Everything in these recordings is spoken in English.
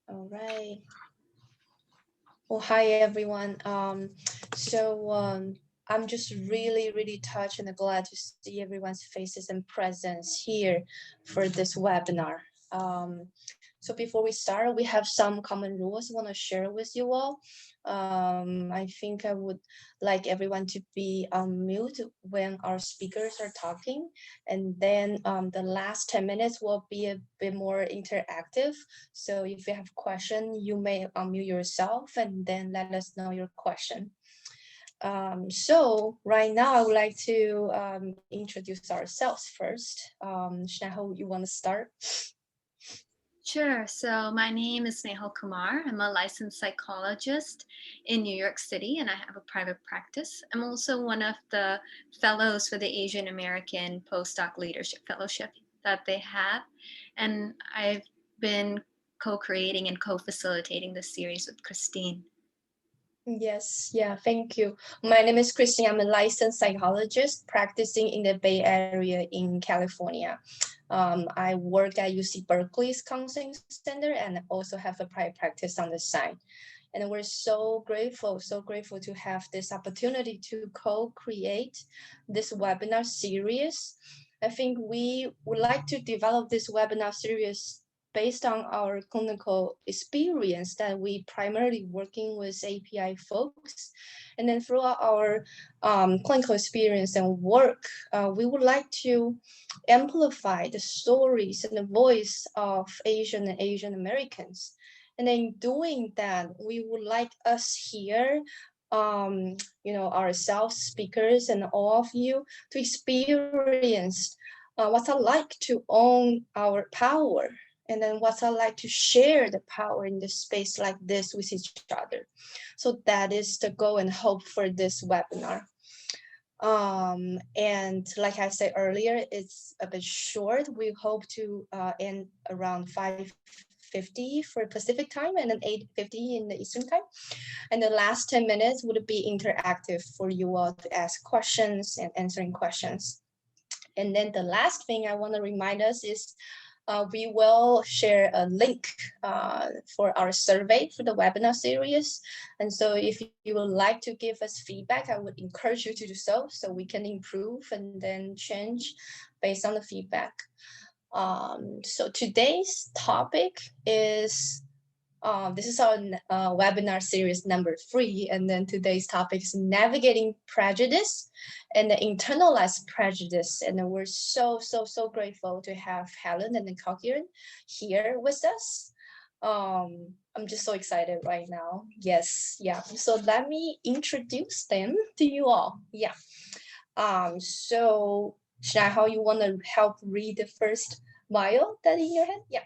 All right. Well, hi everyone. I'm just really touched and glad to see everyone's faces and presence here for this webinar. Um, so before we start, we have some common rules I want to share with you all. I think I would like everyone to be on mute when our speakers are talking, and then the last 10 minutes will be a bit more interactive. So if you have question, you may unmute yourself and then let us know your question. So right now, I would like to introduce ourselves first. Nahal, you want to start? Sure. So my name is Nahal Kumar. I'm a licensed psychologist in New York City, and I have a private practice. I'm also one of the fellows for the Asian American Postdoc Leadership Fellowship that they have. And I've been co-creating and co-facilitating this series with Christine. Yes, yeah, thank you. My name is Christine. I'm a licensed psychologist practicing in the Bay Area in California. I work at UC Berkeley's Counseling Center and also have a private practice on the side. And we're so grateful to have this opportunity to co-create this webinar series. I think we would like to develop this webinar series based on our clinical experience that we primarily working with API folks. And then throughout our clinical experience and work, we would like to amplify the stories and the voice of Asian and Asian Americans. And then doing that, we would like us here, ourselves, speakers, and all of you to experience what's it like to own our power, and then what's it like to share the power in this space like this with each other. So that is the goal and hope for this webinar. And like I said earlier, it's a bit short. We hope to end around 5:50 for Pacific time and then 8:50 in the Eastern time. And the last 10 minutes would be interactive for you all to ask questions and answering questions. And then the last thing I want to remind us is we will share a link for our survey for the webinar series. And so if you would like to give us feedback, I would encourage you to do so we can improve and then change based on the feedback. So today's topic is this is our webinar series number 3, and then today's topic is navigating prejudice and the internalized prejudice. And we're so grateful to have Helen and Cochran here with us. I'm just so excited right now. Yes, yeah. So let me introduce them to you all. Yeah. So Shai, how you want to help read the first bio that in your head? Yeah.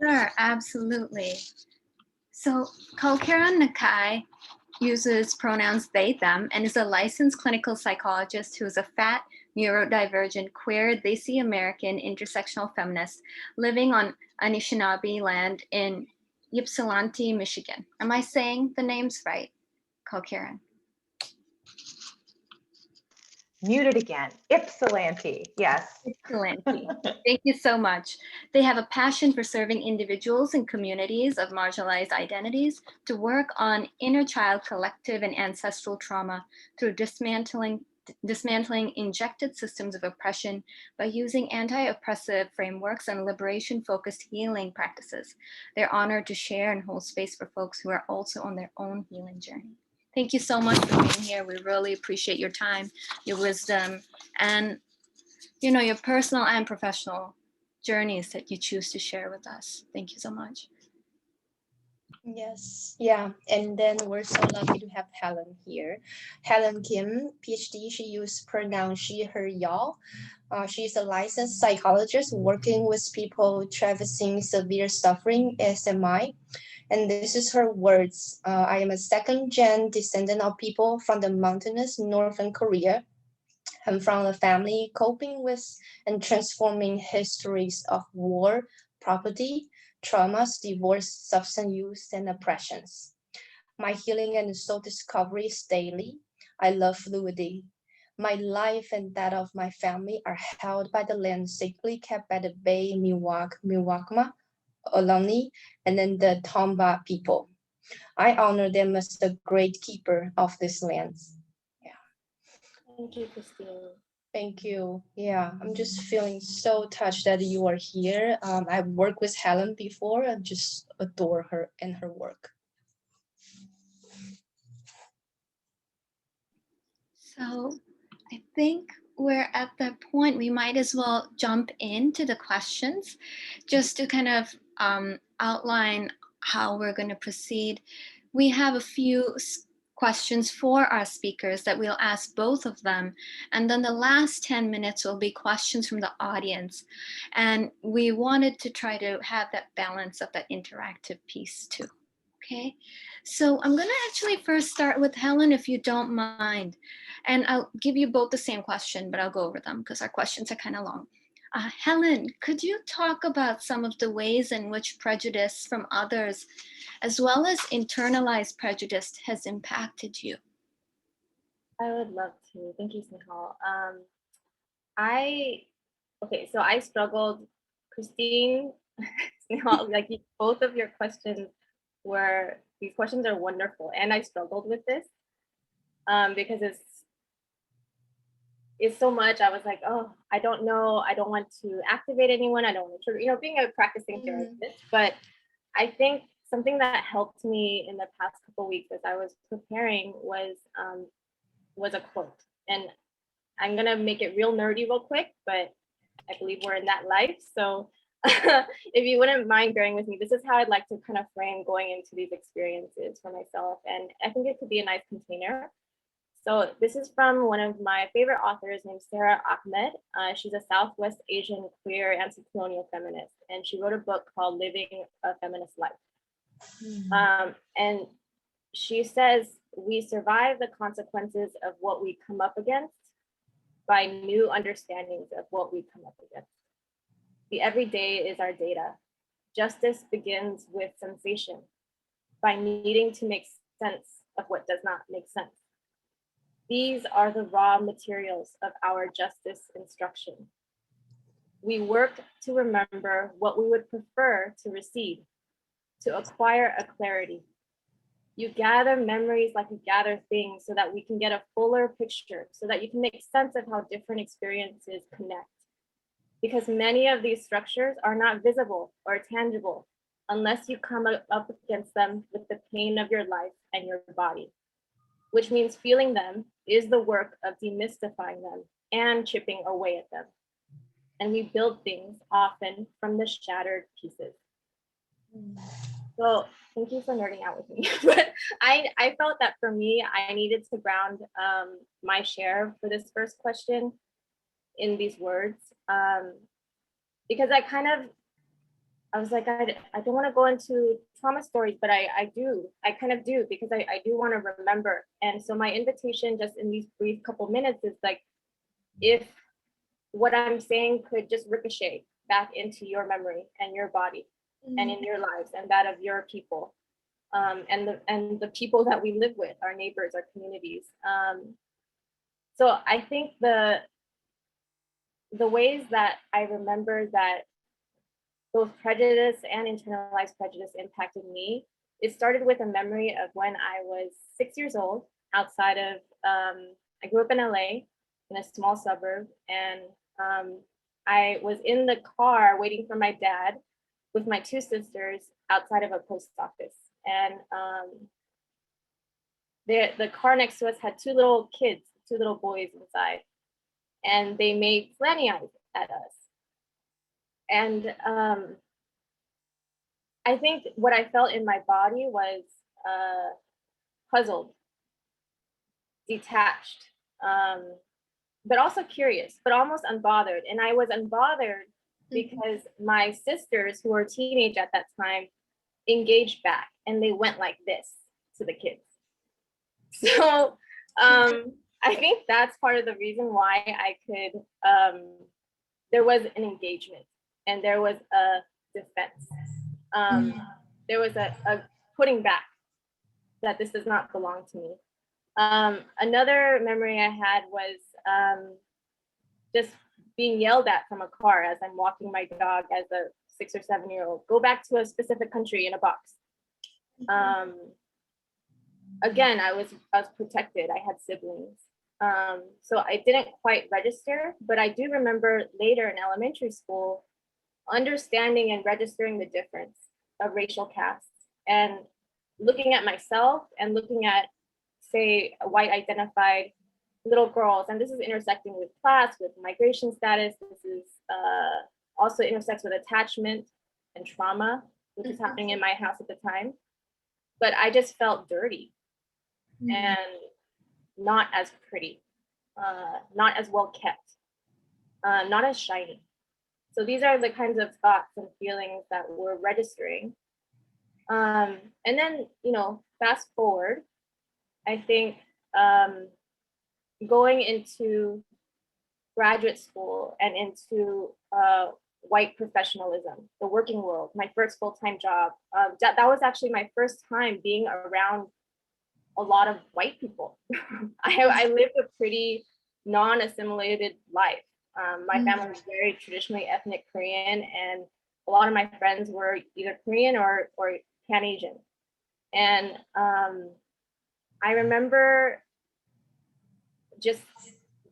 Sure, absolutely. So Kalkaran Nakai uses pronouns they, them, and is a licensed clinical psychologist who is a fat, neurodivergent, queer, Desi American intersectional feminist living on Anishinaabe land in Ypsilanti, Michigan. Am I saying the names right, Kalkaran? Muted again. Ypsilanti, yes. Ypsilanti. Thank you so much. They have a passion for serving individuals and communities of marginalized identities to work on inner child collective and ancestral trauma through dismantling injected systems of oppression by using anti-oppressive frameworks and liberation-focused healing practices. They're honored to share and hold space for folks who are also on their own healing journey. Thank you so much for being here. We really appreciate your time, your wisdom, and your personal and professional journeys that you choose to share with us. Thank you so much. Yes, yeah, and then we're so lucky to have Helen here. Helen Kim PhD, she used pronoun she, her, y'all. She's a licensed psychologist working with people traversing severe suffering, SMI. And this is her words. I am a second-gen descendant of people from the mountainous northern Korea. I'm from a family coping with and transforming histories of war, property, traumas, divorce, substance use, and oppressions. My healing and soul discovery is daily. I love fluidity. My life and that of my family are held by the land sacredly kept by the Bay Miwok, Miwokma, Ohlone, and then the Tomba people. I honor them as the great keeper of these lands. Yeah. Thank you, Christine. Thank you. Yeah, I'm just feeling so touched that you are here. I've worked with Helen before and just adore her and her work. So I think we're at the point we might as well jump into the questions just to kind of outline how we're going to proceed. We have a few questions for our speakers that we'll ask both of them. And then the last 10 minutes will be questions from the audience. And we wanted to try to have that balance of that interactive piece too. Okay, so I'm going to actually first start with Helen, if you don't mind. And I'll give you both the same question, but I'll go over them because our questions are kind of long. Helen, could you talk about some of the ways in which prejudice from others, as well as internalized prejudice, has impacted you? I would love to. Thank you, Nahal. So I struggled, Christine, Nahal, like both of your questions these questions are wonderful. And I struggled with this because it's so much. I was like, oh, I don't know. I don't want to activate anyone. I don't want to, being a practicing therapist. But I think something that helped me in the past couple of weeks as I was preparing was a quote. And I'm gonna make it real nerdy real quick, but I believe we're in that life. So if you wouldn't mind bearing with me, this is how I'd like to kind of frame going into these experiences for myself. And I think it could be a nice container. So this is from one of my favorite authors named Sarah Ahmed. She's a Southwest Asian queer anti-colonial feminist, and she wrote a book called Living a Feminist Life. And she says, we survive the consequences of what we come up against by new understandings of what we come up against. The everyday is our data. Justice begins with sensation, by needing to make sense of what does not make sense. These are the raw materials of our justice instruction. We work to remember what we would prefer to recede, to acquire a clarity. You gather memories like you gather things so that we can get a fuller picture, so that you can make sense of how different experiences connect. Because many of these structures are not visible or tangible unless you come up against them with the pain of your life and your body, which means feeling them is the work of demystifying them and chipping away at them. And we build things often from the shattered pieces. So thank you for nerding out with me. But I felt that for me, I needed to ground my share for this first question in these words. Because I was like, I don't want to go into trauma stories, but I kind of do, because I do want to remember. And so my invitation just in these brief couple minutes is like, if what I'm saying could just ricochet back into your memory and your body and in your lives and that of your people, and the people that we live with, our neighbors, our communities. So I think the ways that I remember that both prejudice and internalized prejudice impacted me, it started with a memory of when I was 6 years old outside of, I grew up in LA in a small suburb, and I was in the car waiting for my dad with my two sisters outside of a post office. And the car next to us had two little kids, two little boys inside, and they made slanty eyes at us. And I think what I felt in my body was puzzled, detached, but also curious, but almost unbothered. And I was unbothered because my sisters, who were teenage at that time, engaged back, and they went like this to the kids. So I think that's part of the reason why I could, there was an engagement and there was a defense. There was a putting back that this does not belong to me. Another memory I had was just being yelled at from a car as I'm walking my dog as a 6 or 7-year-old, go back to a specific country in a box. Again, I was protected. I had siblings. So I didn't quite register, but I do remember later in elementary school, understanding and registering the difference of racial castes and looking at myself and looking at, say, white identified little girls. And this is intersecting with class, with migration status. This is also intersects with attachment and trauma, which is happening in my house at the time. But I just felt dirty and not as pretty, not as well kept, not as shiny. So these are the kinds of thoughts and feelings that we're registering. And then, you know, fast forward, I think going into graduate school and into white professionalism, the working world, my first full-time job, that was actually my first time being around a lot of white people. I lived a pretty non-assimilated life. My family was very traditionally ethnic Korean, and a lot of my friends were either Korean or Pan-Asian. And I remember just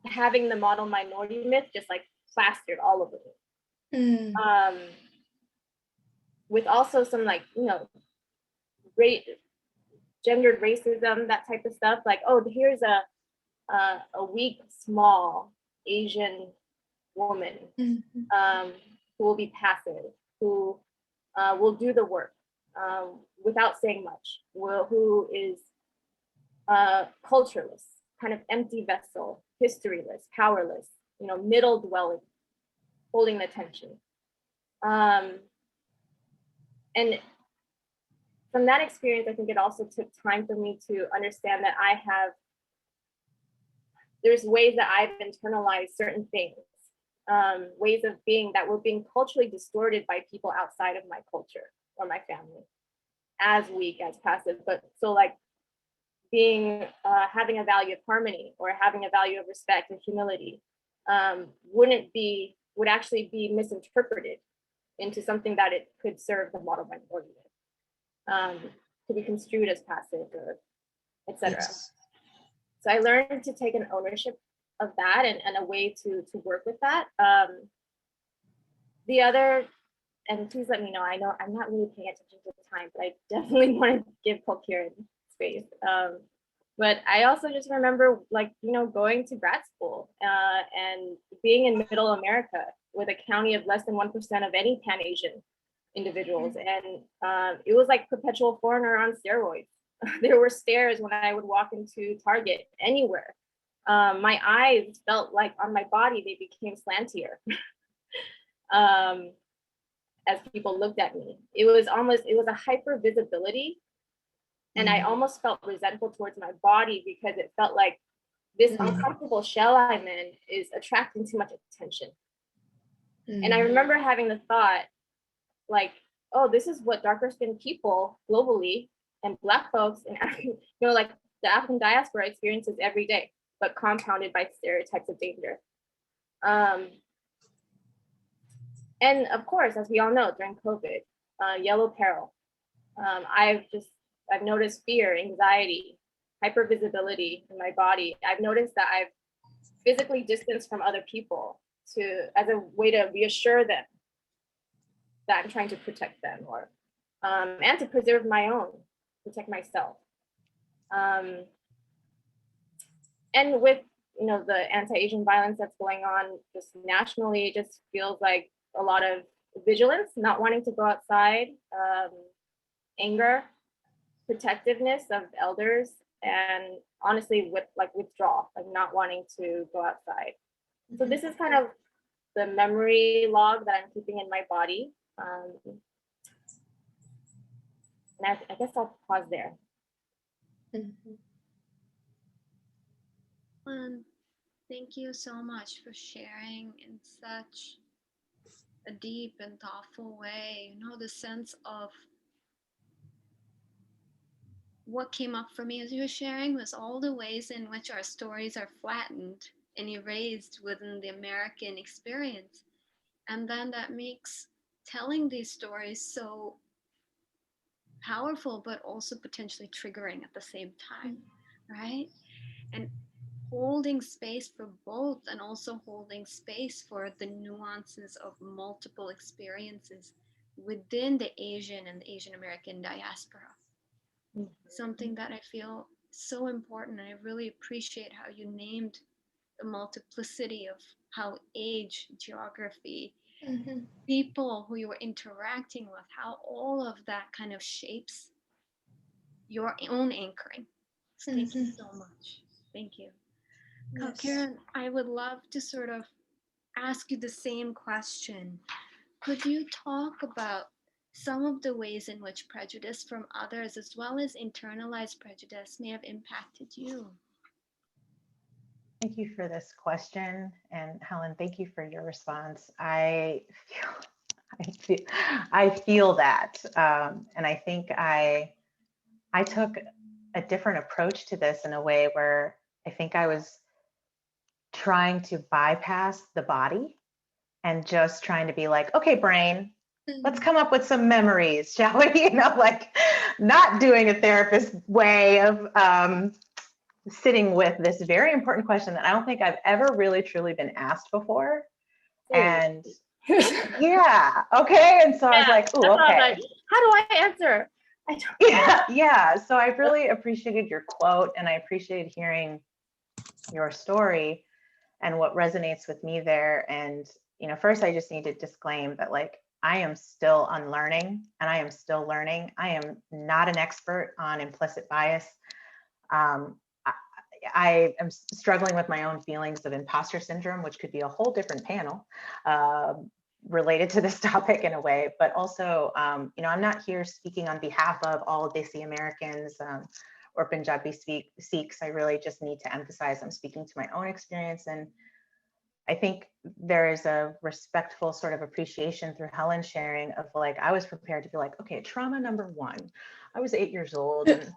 having the model minority myth just like plastered all over me. With also some like, you know, gendered racism, that type of stuff. Like, oh, here's a weak, small Asian woman who will be passive, who will do the work without saying much, who is cultureless, kind of empty vessel, historyless, powerless, you know, middle dwelling, holding the tension. And from that experience, I think it also took time for me to understand that there's ways that I've internalized certain things, ways of being that were being culturally distorted by people outside of my culture or my family, as weak, as passive. But so like being, having a value of harmony or having a value of respect and humility would actually be misinterpreted into something that it could serve the model minority with, to be construed as passive or etc. Yes. So I learned to take an ownership of that and a way to work with that. The other, and please let me know, I know I'm not really paying attention to the time, but I definitely want to give coherent space. But I also just remember, like, you know, going to grad school and being in middle America with a county of less than 1% of any Pan-Asian individuals. And it was like perpetual foreigner on steroids. There were stares when I would walk into Target, anywhere. My eyes felt like on my body, they became slantier as people looked at me. It was a hyper visibility. And I almost felt resentful towards my body because it felt like this uncomfortable shell I'm in is attracting too much attention. And I remember having the thought, like, oh, this is what darker skinned people globally and Black folks and you know, like the African diaspora experiences every day, but compounded by stereotypes of danger. And of course, as we all know, during COVID, yellow peril, I've noticed fear, anxiety, hypervisibility in my body. I've noticed that I've physically distanced from other people as a way to reassure them that I'm trying to protect them, or and to preserve my own, protect myself. And with, you know, the anti-Asian violence that's going on just nationally, it just feels like a lot of vigilance, not wanting to go outside, anger, protectiveness of elders, and honestly with like withdrawal, like not wanting to go outside. So this is kind of the memory log that I'm keeping in my body. And I guess I'll pause there. Thank you so much for sharing in such a deep and thoughtful way. You know, the sense of what came up for me as you were sharing was all the ways in which our stories are flattened and erased within the American experience. And then that makes telling these stories so powerful, but also potentially triggering at the same time, right? And holding space for both, and also holding space for the nuances of multiple experiences within the Asian and the Asian American diaspora. Something that I feel so important, and I really appreciate how you named the multiplicity of how age, geography, people who you were interacting with, how all of that kind of shapes your own anchoring. So thank you so much. Thank you. Yes. Karen, I would love to sort of ask you the same question. Could you talk about some of the ways in which prejudice from others, as well as internalized prejudice, may have impacted you? Thank you for this question. And Helen, thank you for your response. I feel that. And I think I took a different approach to this in a way where I think I was trying to bypass the body and just trying to be like, okay, brain, let's come up with some memories, shall we? You know, like not doing a therapist way of sitting with this very important question that I don't think I've ever really truly been asked before. And yeah, okay. And so I was like, oh, okay. Like, how do I answer? Yeah. So I really appreciated your quote, and I appreciated hearing your story and what resonates with me there. And, you know, first I just need to disclaim that, like, I am still unlearning and I am still learning. I am not an expert on implicit bias. I am struggling with my own feelings of imposter syndrome, which could be a whole different panel related to this topic in a way, but also, you know, I'm not here speaking on behalf of all Desi Americans or Punjabi Sikhs. I really just need to emphasize I'm speaking to my own experience. And I think there is a respectful sort of appreciation through Helen sharing of like, I was prepared to be like, okay, trauma number one, I was 8 years old and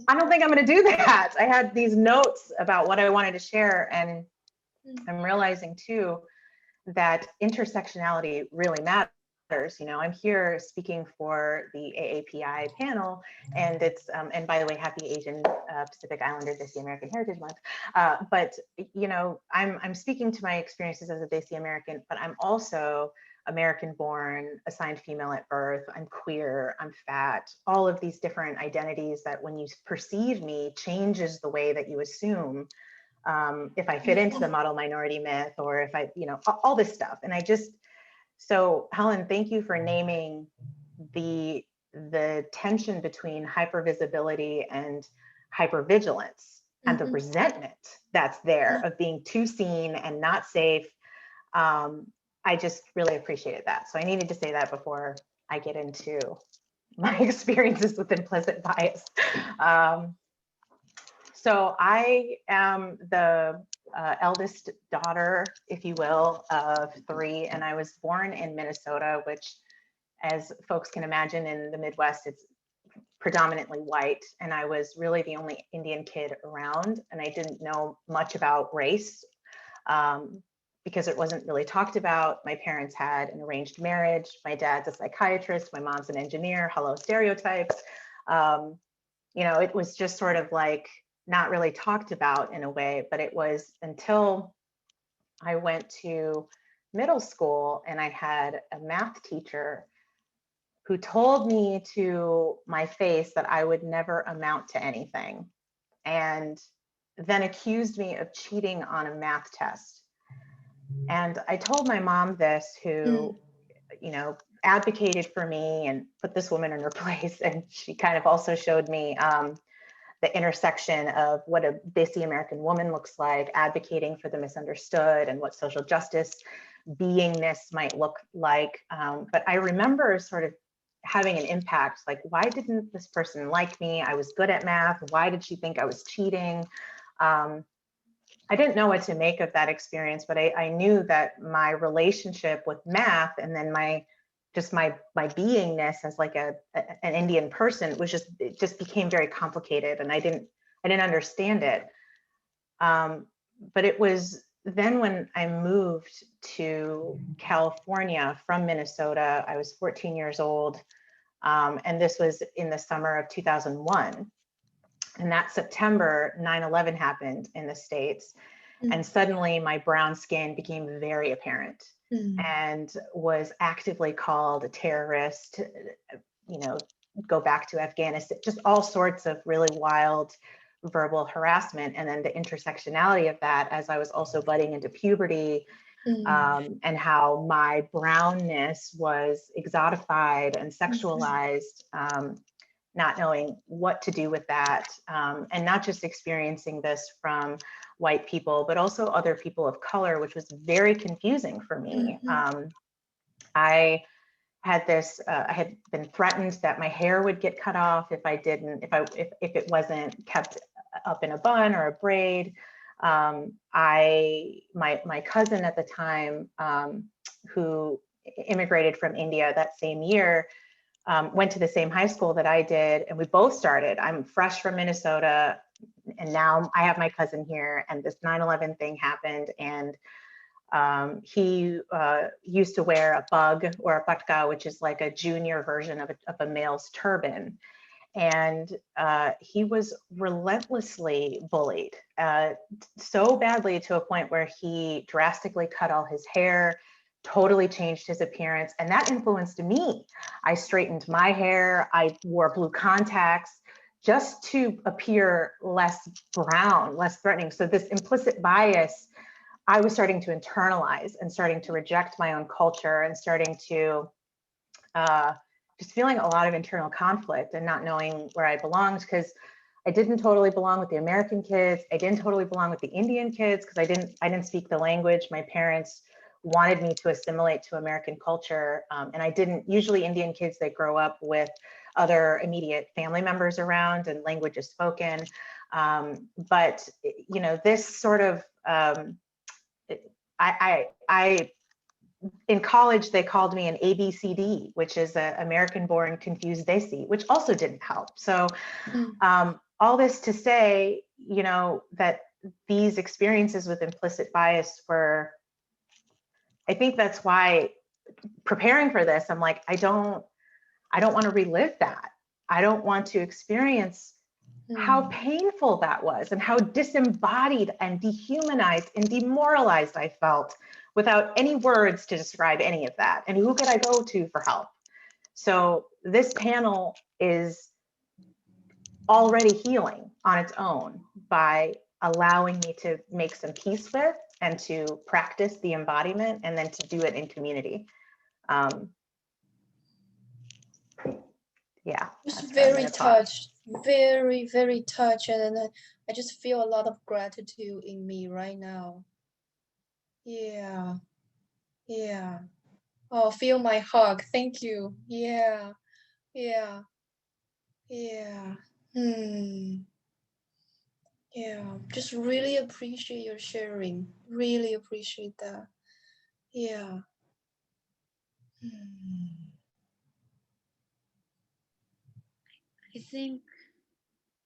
I don't think I'm going to do that. I had these notes about what I wanted to share, and I'm realizing too that intersectionality really matters. You know, I'm here speaking for the AAPI panel, and it's and by the way, Happy Asian Pacific Islander Desi American Heritage Month. But you know, I'm speaking to my experiences as a Desi American, but I'm also American born, assigned female at birth, I'm queer, I'm fat, all of these different identities that when you perceive me changes the way that you assume if I fit into the model minority myth, or if I, you know, all this stuff. And I just, so Helen, thank you for naming the tension between hypervisibility and hypervigilance and the resentment that's there of being too seen and not safe. I just really appreciated that. So I needed to say that before I get into my experiences with implicit bias. So I am the eldest daughter, if you will, of 3, and I was born in Minnesota, which, as folks can imagine, in the Midwest, it's predominantly white, and I was really the only Indian kid around, and I didn't know much about race. Because it wasn't really talked about. My parents had an arranged marriage. My dad's a psychiatrist, my mom's an engineer, hello stereotypes. You know, it was just sort of like not really talked about in a way, but it was until I went to middle school and I had a math teacher who told me to my face that I would never amount to anything, and then accused me of cheating on a math test. And I told my mom this, who, you know, advocated for me and put this woman in her place. And she kind of also showed me the intersection of what a Desi American woman looks like, advocating for the misunderstood, and what social justice beingness might look like. But I remember sort of having an impact, like, why didn't this person like me? I was good at math. Why did she think I was cheating? I didn't know what to make of that experience, but I knew that my relationship with math, and then my beingness as like an Indian person was it just became very complicated, and I didn't understand it. But it was then when I moved to California from Minnesota, I was 14 years old. And this was in the summer of 2001. And that September, 9/11 happened in the States. And suddenly my brown skin became very apparent and was actively called a terrorist, you know, go back to Afghanistan, just all sorts of really wild verbal harassment. And then the intersectionality of that as I was also budding into puberty, and how my brownness was exotified and sexualized, not knowing what to do with that, and not just experiencing this from white people, but also other people of color, which was very confusing for me. I had this, I had been threatened that my hair would get cut off if I didn't, if it wasn't kept up in a bun or a braid. My cousin at the time, who immigrated from India that same year, went to the same high school that I did, and we both started. I'm fresh from Minnesota, and now I have my cousin here, and this 9/11 thing happened, and he used to wear a bug or a patka, which is like a junior version of a male's turban. And he was relentlessly bullied, so badly to a point where he drastically cut all his hair, totally changed his appearance, and that influenced me. I straightened my hair, I wore blue contacts just to appear less brown, less threatening. So this implicit bias, I was starting to internalize and starting to reject my own culture and starting to just feeling a lot of internal conflict and not knowing where I belonged, because I didn't totally belong with the American kids. I didn't totally belong with the Indian kids because I didn't speak the language. My parents wanted me to assimilate to American culture, and I didn't. Usually Indian kids, they grow up with other immediate family members around and language is spoken. But you know, this sort of I in college, they called me an ABCD, which is an American-born confused desi, which also didn't help. So all this to say, you know, that these experiences with implicit bias were, I think that's why preparing for this, I'm like, I don't want to relive that. I don't want to experience how painful that was and how disembodied and dehumanized and demoralized I felt without any words to describe any of that. And who could I go to for help? So this panel is already healing on its own by allowing me to make some peace with and to practice the embodiment and then to do it in community. Yeah. Just very touched, very, very touched. And then I just feel a lot of gratitude in me right now. Yeah. Yeah. Oh, feel my hug. Thank you. Yeah. Yeah. Yeah. Yeah. Just really appreciate your sharing. Really appreciate that. Yeah. I think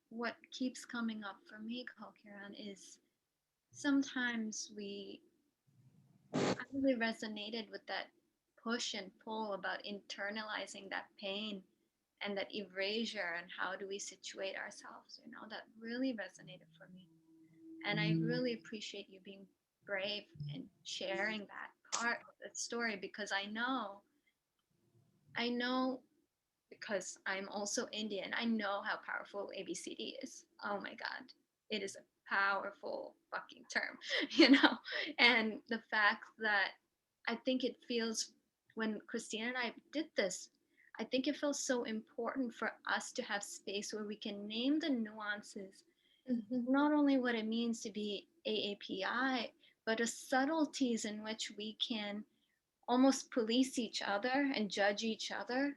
what keeps coming up for me, Kalkiran, is sometimes I really resonated with that push and pull about internalizing that pain and that erasure and how do we situate ourselves, you know, that really resonated for me. And I really appreciate you being brave and sharing that part of that story, because I know because I'm also Indian, I know how powerful ABCD is. Oh my God, it is a powerful fucking term, you know? And the fact that I think it feels, when Christine and I did this, I think it feels so important for us to have space where we can name the nuances, not only what it means to be AAPI, but the subtleties in which we can almost police each other and judge each other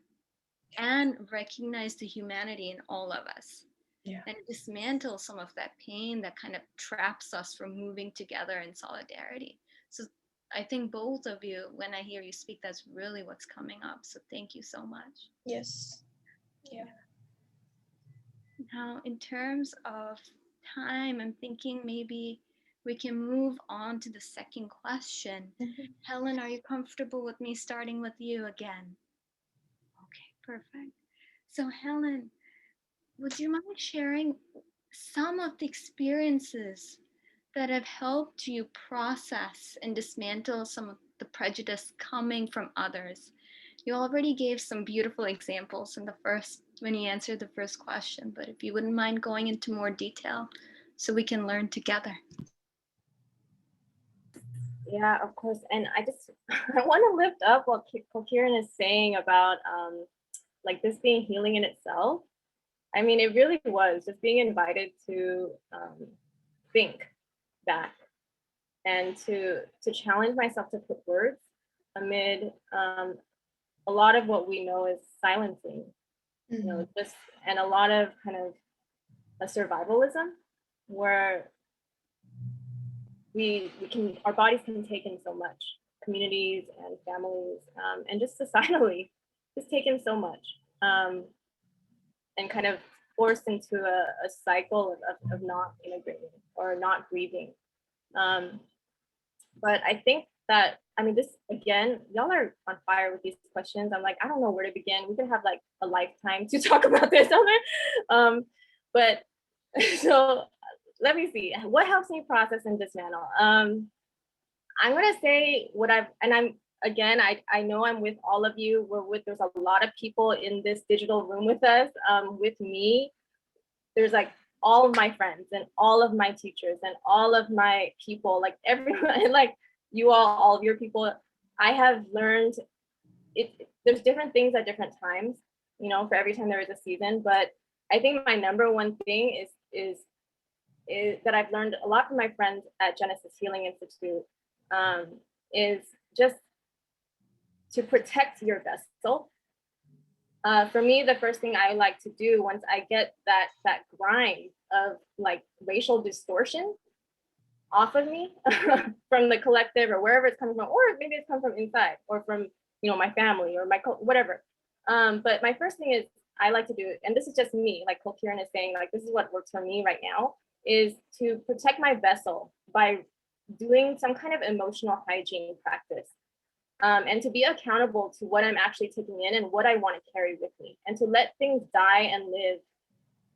and recognize the humanity in all of us. Yeah. And dismantle some of that pain that kind of traps us from moving together in solidarity. So I think both of you, when I hear you speak, that's really what's coming up. So thank you so much. Yes. Yeah. Now, in terms of time, I'm thinking maybe we can move on to the second question. Helen, are you comfortable with me starting with you again? Okay, perfect. So Helen, would you mind sharing some of the experiences that have helped you process and dismantle some of the prejudice coming from others? You already gave some beautiful examples in the first, when you answered the first question, but if you wouldn't mind going into more detail so we can learn together. Yeah, of course. And I just, I want to lift up what Kieran is saying about like this being healing in itself. I mean, it really was just being invited to think back and to challenge myself to put words amid a lot of what we know is silencing, you know, just, and a lot of kind of a survivalism where we can, our bodies can take in so much, communities and families, and just societally, just taken so much, and kind of forced into a cycle of not integrating or not grieving. But I think that, I mean, this, again, y'all are on fire with these questions. I'm like, I don't know where to begin. We could have like a lifetime to talk about this other. But so let me see, what helps me process and dismantle? I'm gonna say what I've, and I'm, again, I know I'm with all of you. There's a lot of people in this digital room with us. With me, there's like all of my friends and all of my teachers and all of my people, like everyone, like you all of your people. I have learned there's different things at different times, you know, for every time there is a season. But I think my number one thing is that I've learned a lot from my friends at Genesis Healing Institute, is just to protect your vessel. For me, the first thing I like to do once I get that grind of like racial distortion off of me from the collective or wherever it's coming from, or maybe it's come from inside or from, you know, my family or my whatever. But my first thing is I like to do, and this is just me, like Kieran is saying, like this is what works for me right now, is to protect my vessel by doing some kind of emotional hygiene practice. And to be accountable to what I'm actually taking in and what I want to carry with me, and to let things die and live.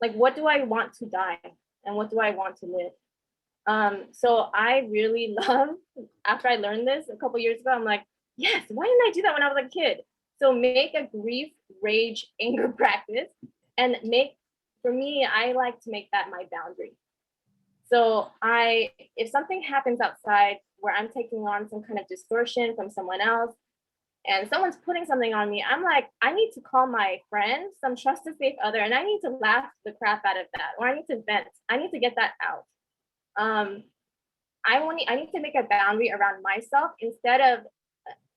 Like, what do I want to die and what do I want to live? So I really love, after I learned this a couple years ago, I'm like, yes, why didn't I do that when I was a kid? So make a grief, rage, anger practice, and for me, I like to make that my boundary. So if something happens outside where I'm taking on some kind of distortion from someone else and someone's putting something on me, I'm like, I need to call my friend, some trusted safe other, and I need to laugh the crap out of that, or I need to vent. I need to get that out. I need to make a boundary around myself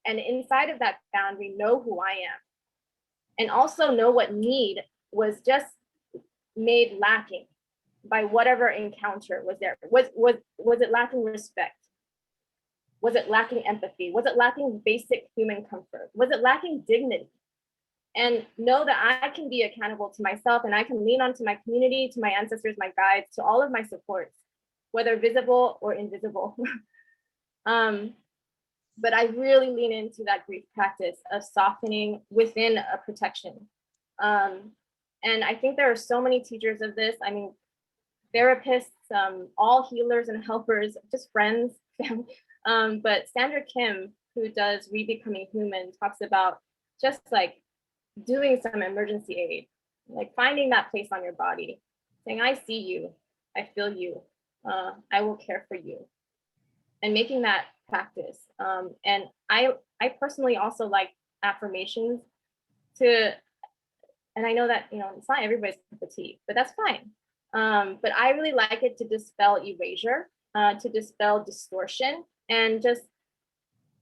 and inside of that boundary, know who I am. And also know what need was just made lacking by whatever encounter was there. Was it lacking respect? Was it lacking empathy? Was it lacking basic human comfort? Was it lacking dignity? And know that I can be accountable to myself, and I can lean onto my community, to my ancestors, my guides, to all of my supports, whether visible or invisible. But I really lean into that grief practice of softening within a protection. And I think there are so many teachers of this. I mean, therapists, all healers and helpers, just friends. But Sandra Kim, who does Rebecoming Human, talks about just like doing some emergency aid, like finding that place on your body, saying, I see you, I feel you, I will care for you, and making that practice. And I personally also like affirmations and I know that, you know, it's not everybody's cup of tea, but that's fine. But I really like it to dispel erasure, to dispel distortion, and just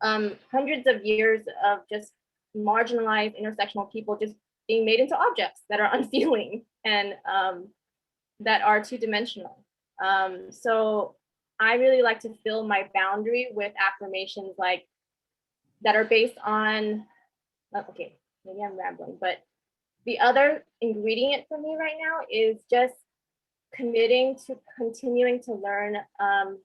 hundreds of years of just marginalized intersectional people just being made into objects that are unfeeling and that are two-dimensional. So I really like to fill my boundary with affirmations like that are based on, okay, maybe I'm rambling, but the other ingredient for me right now is just committing to continuing to learn,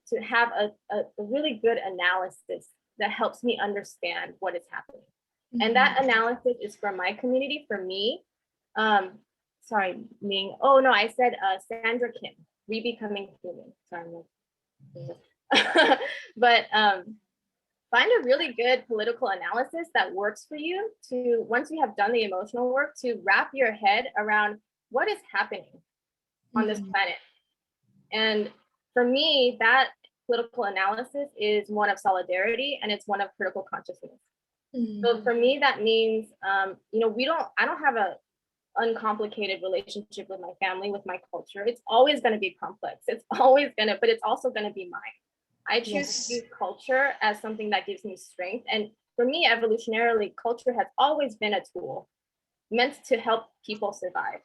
to have a really good analysis that helps me understand what is happening. And that analysis is for my community, for me. Sorry, Ming. Oh no, I said Sandra Kim, Rebecoming Human. Sorry. But find a really good political analysis that works for you to, once you have done the emotional work, to wrap your head around what is happening on this planet. And for me, that political analysis is one of solidarity, and it's one of critical consciousness. So for me, that means, you know, I don't have a uncomplicated relationship with my family, with my culture. It's always going to be complex. It's always going to, but it's also going to be mine. I choose to use culture as something that gives me strength. And for me, evolutionarily, culture has always been a tool meant to help people survive.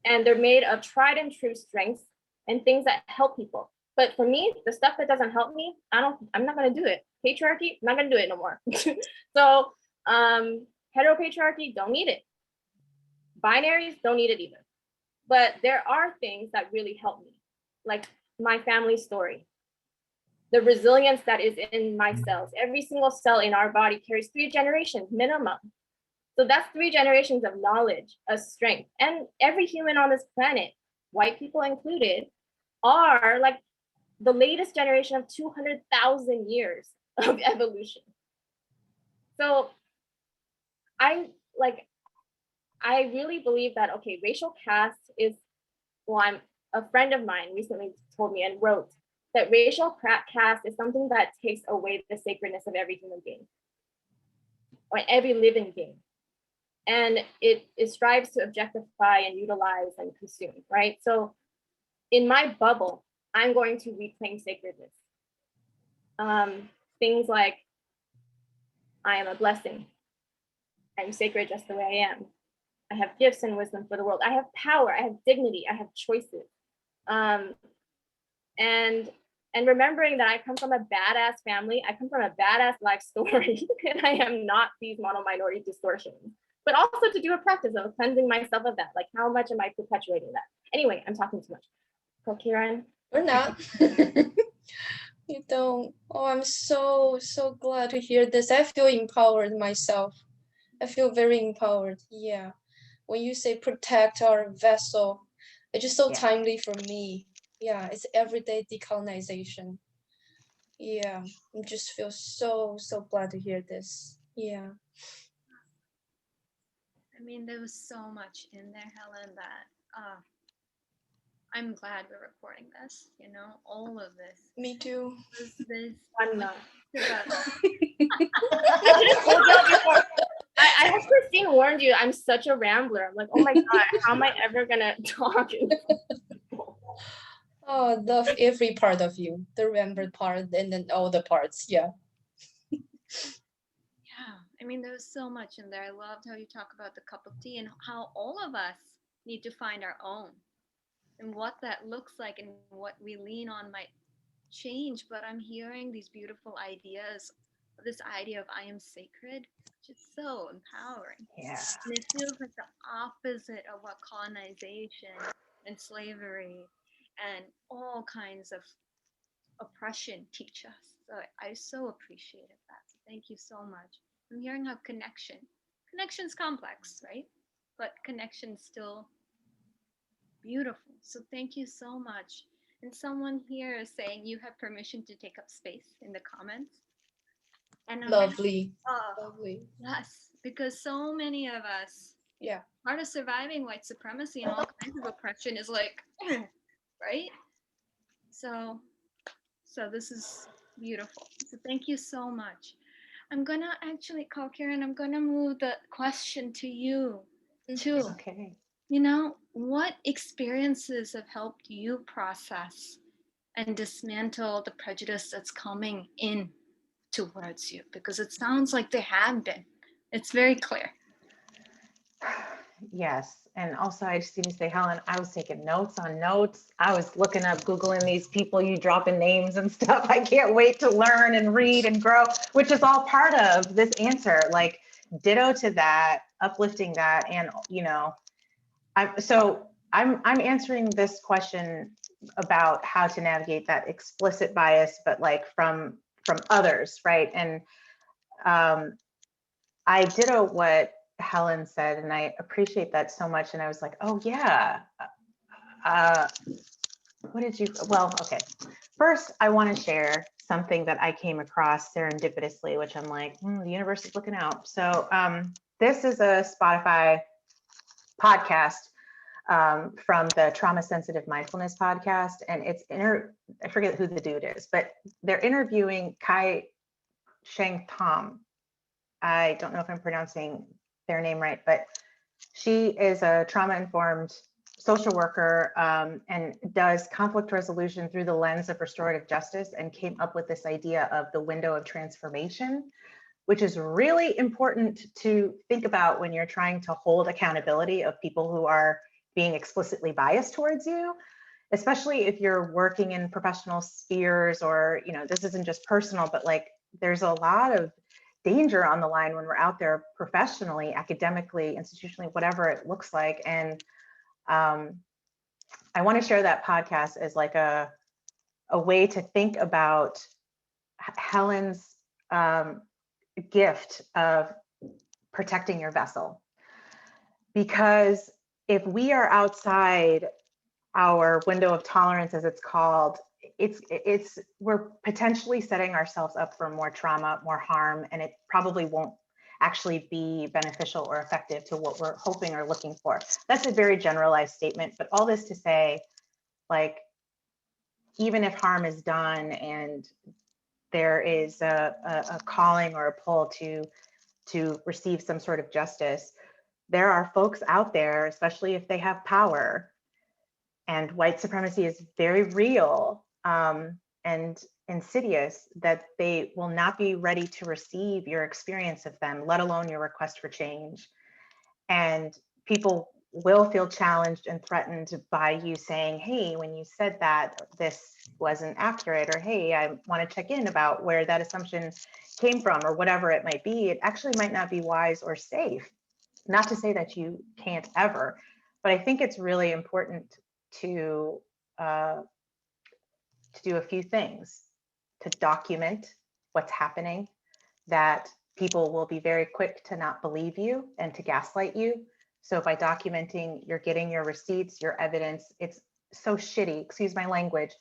And they're made of tried and true strengths and things that help people. But for me, the stuff that doesn't help me, I'm not going to do it. Patriarchy, I'm not going to do it no more. So heteropatriarchy, don't need it. Binaries, don't need it either. But there are things that really help me, like my family story, the resilience that is in my cells. Every single cell in our body carries 3 generations minimum. So that's 3 generations of knowledge, of strength. And every human on this planet, white people included, are like the latest generation of 200,000 years of evolution. So I really believe that, okay, racial caste is, well, a friend of mine recently told me and wrote that racial caste is something that takes away the sacredness of every human being or every living being. And it strives to objectify and utilize and consume, right? So in my bubble, I'm going to reclaim sacredness. Things like, I am a blessing. I'm sacred just the way I am. I have gifts and wisdom for the world. I have power, I have dignity, I have choices. And remembering that I come from a badass family, I come from a badass life story, and I am not these mono-minority distortions. But also to do a practice of cleansing myself of that. Like, how much am I perpetuating that? Anyway, I'm talking too much. Go, Kieran. Or not. You don't. Oh, I'm so glad to hear this. I feel empowered myself. I feel very empowered. Yeah. When you say protect our vessel, it's just so timely for me. Yeah, it's everyday decolonization. Yeah, I just feel so glad to hear this. Yeah. I mean, there was so much in there, Helen, that I'm glad we're recording this, you know, all of this. Me too. I'm not. I hope Christine warned you. I'm such a rambler. I'm like, oh my God, how am I ever gonna talk? Oh, I love every part of you. The remembered part and then all the parts. Yeah. Yeah, I mean, there was so much in there. I loved how you talk about the cup of tea and how all of us need to find our own and what that looks like and what we lean on might change. But I'm hearing these beautiful ideas, this idea of I am sacred, which is so empowering. Yeah. And it feels like the opposite of what colonization and slavery and all kinds of oppression teach us. So I so appreciated that. So thank you so much. I'm hearing how connection's complex, right? But connection's still beautiful. So thank you so much. And someone here is saying you have permission to take up space in the comments. And Lovely. Lovely. Yes, because so many of us, part of surviving white supremacy and all kinds of oppression is like, right? So this is beautiful. So thank you so much. I'm gonna actually call Karen. I'm gonna move the question to you too. Okay. You know, what experiences have helped you process and dismantle the prejudice that's coming in towards you? Because it sounds like there have been. It's very clear. Yes. And also I just need to say, Helen, I was taking notes on notes. I was looking up, Googling these people, you dropping names and stuff. I can't wait to learn and read and grow, which is all part of this answer. Like ditto to that, uplifting that. And, you know, so I'm answering this question about how to navigate that explicit bias, but like from others, right? And I ditto what Helen said, and I appreciate that so much. And I was like, oh yeah. What did you? Well, okay. First, I want to share something that I came across serendipitously, which I'm like, the universe is looking out. So this is a Spotify podcast from the Trauma Sensitive Mindfulness podcast. And it's I forget who the dude is, but they're interviewing Kai Sheng Tom. I don't know if I'm pronouncing their name right, but she is a trauma-informed social worker and does conflict resolution through the lens of restorative justice, and came up with this idea of the window of transformation, which is really important to think about when you're trying to hold accountability of people who are being explicitly biased towards you, especially if you're working in professional spheres, or, you know, this isn't just personal, but like there's a lot of danger on the line when we're out there professionally, academically, institutionally, whatever it looks like. And I want to share that podcast as like a way to think about Helen's gift of protecting your vessel. Because if we are outside our window of tolerance, as it's called, we're potentially setting ourselves up for more trauma, more harm, and it probably won't actually be beneficial or effective to what we're hoping or looking for. That's a very generalized statement, but all this to say, like, even if harm is done and there is a calling or a pull to receive some sort of justice, there are folks out there, especially if they have power, and white supremacy is very real and insidious, that they will not be ready to receive your experience of them, let alone your request for change. And people will feel challenged and threatened by you saying, hey, when you said that, this wasn't accurate, or hey, I want to check in about where that assumption came from, or whatever it might be. It actually might not be wise or safe. Not to say that you can't ever, but I think it's really important to do a few things: to document what's happening, that people will be very quick to not believe you and to gaslight you. So by documenting, you're getting your receipts, your evidence. It's so shitty, excuse my language,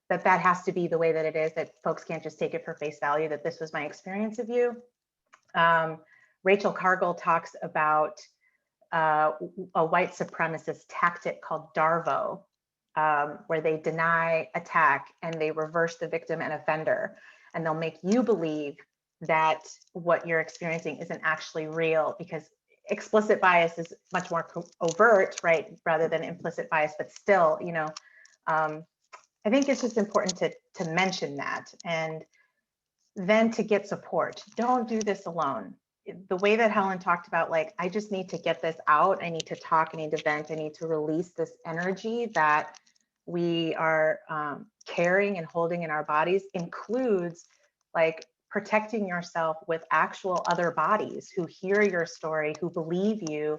that has to be the way that it is, that folks can't just take it for face value, that this was my experience of you. Rachel Cargill talks about a white supremacist tactic called DARVO, where they deny attack and they reverse the victim and offender, and they'll make you believe that what you're experiencing isn't actually real, because explicit bias is much more overt, right, rather than implicit bias. But still, you know, I think it's just important to mention that, and then to get support. Don't do this alone. The way that Helen talked about, like, I just need to get this out, I need to talk, I need to vent, I need to release this energy that we are carrying and holding in our bodies, includes like protecting yourself with actual other bodies who hear your story, who believe you,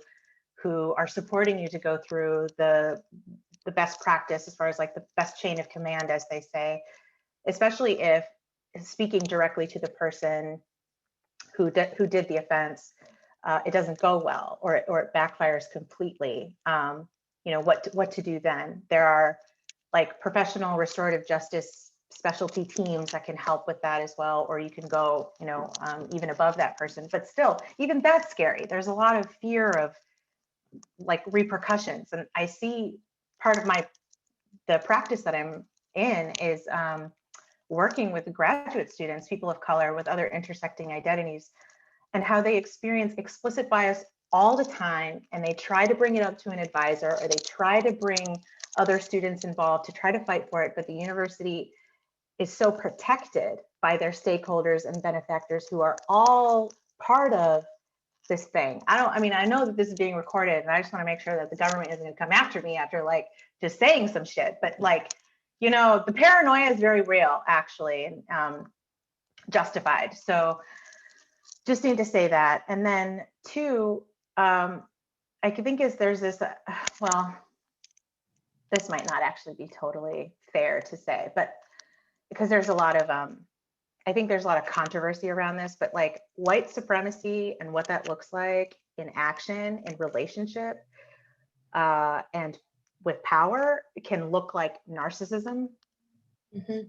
who are supporting you to go through the best practice, as far as like the best chain of command, as they say, especially if speaking directly to the person who did the offense, it doesn't go well, or it backfires completely. You know, what to do then? There are like professional restorative justice specialty teams that can help with that as well, or you can go, you know, even above that person. But still, even that's scary. There's a lot of fear of like repercussions, and I see part of the practice that I'm in is working with graduate students, people of color with other intersecting identities, and how they experience explicit bias all the time, and they try to bring it up to an advisor, or they try to bring other students involved to try to fight for it, but the university is so protected by their stakeholders and benefactors who are all part of this thing. I mean, I know that this is being recorded, and I just want to make sure that the government isn't going to come after me after like just saying some shit, but like, you know, the paranoia is very real, actually, and justified. So just need to say that. And then two, I think there's this, well, this might not actually be totally fair to say, but because there's a lot of, I think there's a lot of controversy around this, but like white supremacy and what that looks like in action, in relationship, and with power can look like narcissism. Mm-hmm.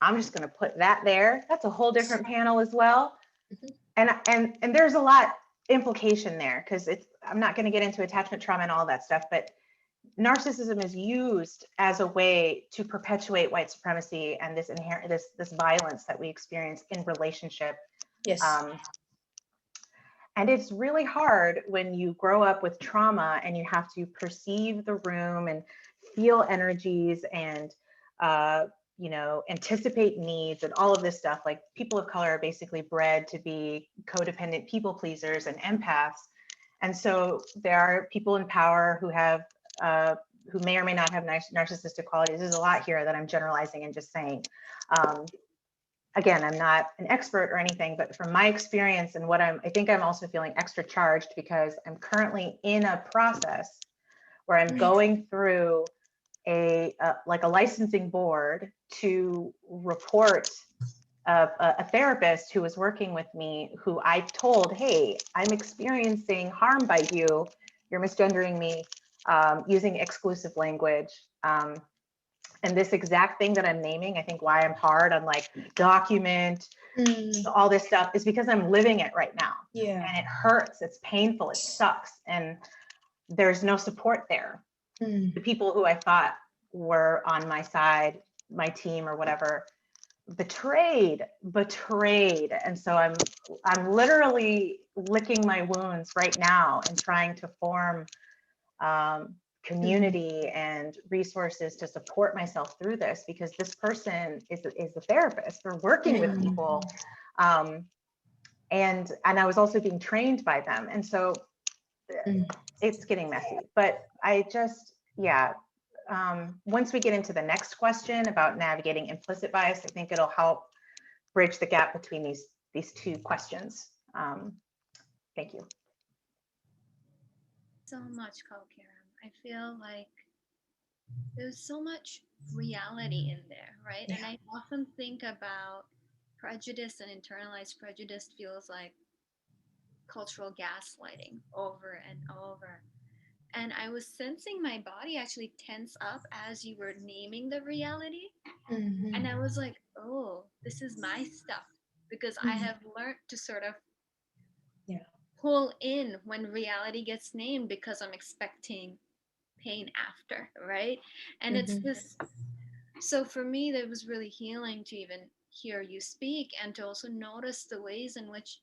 I'm just going to put that there. That's a whole different panel as well. Mm-hmm. And there's a lot implication there, because I'm not going to get into attachment trauma and all that stuff, but narcissism is used as a way to perpetuate white supremacy and this inherent this violence that we experience in relationship. Yes. And it's really hard when you grow up with trauma and you have to perceive the room and feel energies and anticipate needs and all of this stuff. Like, people of color are basically bred to be codependent people pleasers and empaths. And so there are people in power who have who may or may not have narcissistic qualities. There's a lot here that I'm generalizing and just saying. Again, I'm not an expert or anything, but from my experience and what I think I'm also feeling extra charged because I'm currently in a process where I'm going through a licensing board to report a therapist who was working with me, who I told, hey, I'm experiencing harm by you. You're misgendering me, using exclusive language. And this exact thing that I'm naming, I think why I'm hard on like document, all this stuff, is because I'm living it right now. Yeah. And it hurts, it's painful, it sucks. And there's no support there. The people who I thought were on my side, my team or whatever, betrayed. And so I'm literally licking my wounds right now and trying to form community and resources to support myself through this, because this person is a therapist. We're working with people, and I was also being trained by them, and so it's getting messy. But I just, once we get into the next question about navigating implicit bias, I think it'll help bridge the gap between these two questions. Thank you so much, Kalkiram. I feel like there's so much reality in there, right? Yeah. And I often think about prejudice, and internalized prejudice feels like cultural gaslighting over and over. And I was sensing my body actually tense up as you were naming the reality. And I was like, oh, this is my stuff, because I have learned to sort of pull in when reality gets named, because I'm expecting pain after, right? And it's this. So for me, that was really healing to even hear you speak, and to also notice the ways in which